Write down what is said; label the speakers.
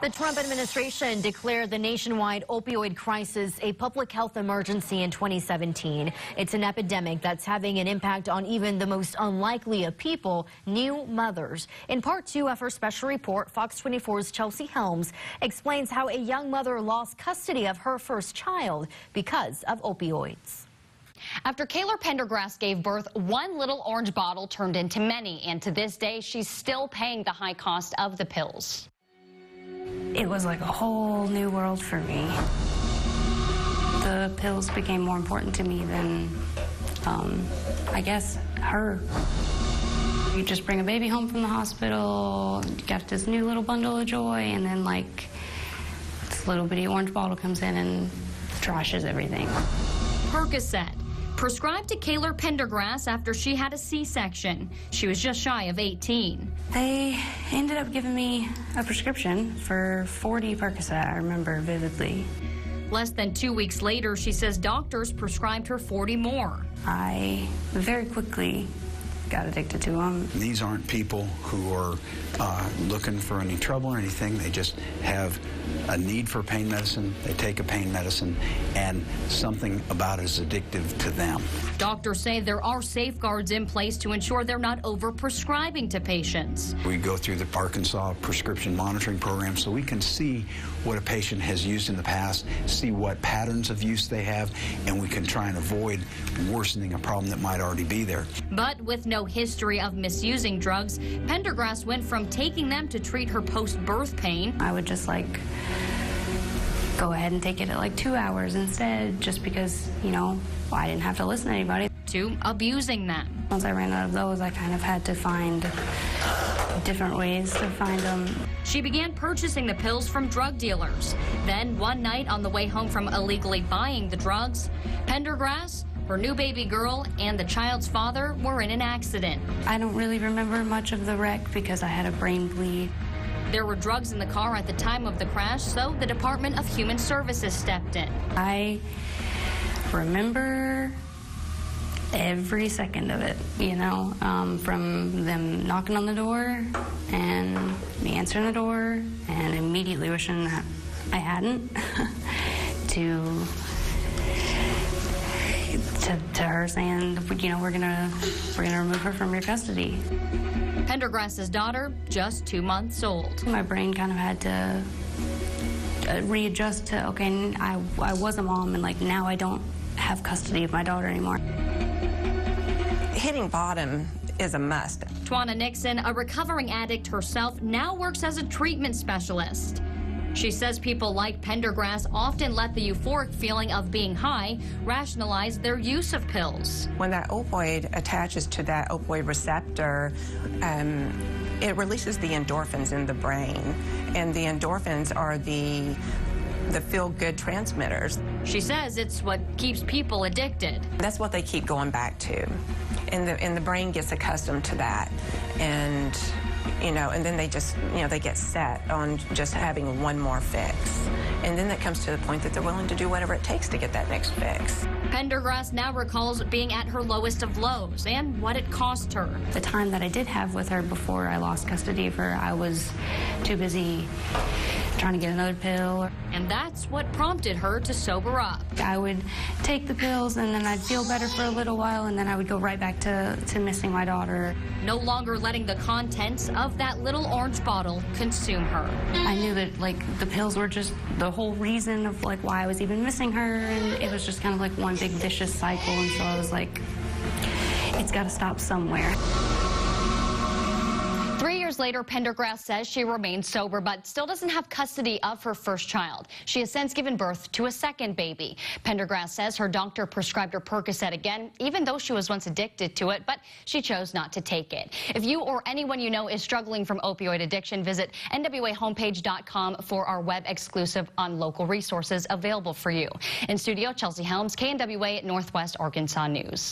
Speaker 1: The Trump administration declared the nationwide opioid crisis a public health emergency in 2017. It's an epidemic that's having an impact on even the most unlikely of people, new mothers. In part 2 of her special report, Fox 24's Chelsea Helms explains how a young mother lost custody of her first child because of opioids.
Speaker 2: After Kahler Pendergrass gave birth, one little orange bottle turned into many, and to this day, she's still paying the high cost of the pills.
Speaker 3: It was like a whole new world for me. The pills became more important to me than, I guess, her. You just bring a baby home from the hospital, you got this new little bundle of joy, and then like this little bitty orange bottle comes in and trashes everything.
Speaker 2: Percocet, prescribed to Kahler Pendergrass after she had a C-section. She was just shy of 18.
Speaker 3: They ended up giving me a prescription for 40 Percocet, I remember vividly.
Speaker 2: Less than 2 weeks later, she says doctors prescribed her 40 more.
Speaker 3: I very quickly got addicted to them.
Speaker 4: These aren't people who are looking for any trouble or anything. They just have a need for pain medicine. They take a pain medicine, and something about it is addictive to them.
Speaker 2: Doctors say there are safeguards in place to ensure they're not over-prescribing to patients.
Speaker 4: We go through the Arkansas prescription monitoring program so we can see what a patient has used in the past, see what patterns of use they have, and we can try and avoid worsening a problem that might already be there.
Speaker 2: But with no history of misusing drugs, Pendergrass went from taking them to treat her post-birth pain.
Speaker 3: I would just like go ahead and take it at like 2 hours instead, just because, you know, I didn't have to listen to anybody.
Speaker 2: To abusing them.
Speaker 3: Once I ran out of those, I kind of had to find different ways to find them.
Speaker 2: She began purchasing the pills from drug dealers. Then one night on the way home from illegally buying the drugs, Pendergrass, her new baby girl, and the child's father were in an accident.
Speaker 3: I don't really remember much of the wreck because I had a brain bleed.
Speaker 2: There were drugs in the car at the time of the crash, so the Department of Human Services stepped in.
Speaker 3: I remember every second of it, you know, from them knocking on the door and me answering the door and immediately wishing that I hadn't to her saying, you know, we're gonna remove her from your custody.
Speaker 2: Pendergrass's daughter, just 2 months old.
Speaker 3: My brain kind of had to readjust to, okay, I was a mom, and like now I don't have custody of my daughter anymore.
Speaker 5: Hitting bottom is a must.
Speaker 2: Twana Nixon, a recovering addict herself, now works as a treatment specialist. She says people like Pendergrass often let the euphoric feeling of being high rationalize their use of pills.
Speaker 5: When that opioid attaches to that opioid receptor, it releases the endorphins in the brain, and the endorphins are the feel-good transmitters.
Speaker 2: She says it's what keeps people addicted.
Speaker 5: That's what they keep going back to, and the brain gets accustomed to that, and you know, and then they just, you know, they get set on just having one more fix. And then it comes to the point that they're willing to do whatever it takes to get that next fix.
Speaker 2: Pendergrass now recalls being at her lowest of lows and what it cost her.
Speaker 3: The time that I did have with her before I lost custody of her, I was too busy trying to get another pill.
Speaker 2: And that's what prompted her to sober up.
Speaker 3: I would take the pills and then I'd feel better for a little while, and then I would go right back to missing my daughter.
Speaker 2: No longer letting the contents of that little orange bottle consume her.
Speaker 3: I knew that like the pills were just the whole reason of like why I was even missing her, and it was just kind of like one big vicious cycle, and so I was like, it's got to stop somewhere.
Speaker 2: 3 years later, Pendergrass says she remains sober, but still doesn't have custody of her first child. She has since given birth to a second baby. Pendergrass says her doctor prescribed her Percocet again, even though she was once addicted to it, but she chose not to take it. If you or anyone you know is struggling from opioid addiction, visit nwahomepage.com for our web exclusive on local resources available for you. In studio, Chelsea Helms, KNWA Northwest Arkansas News.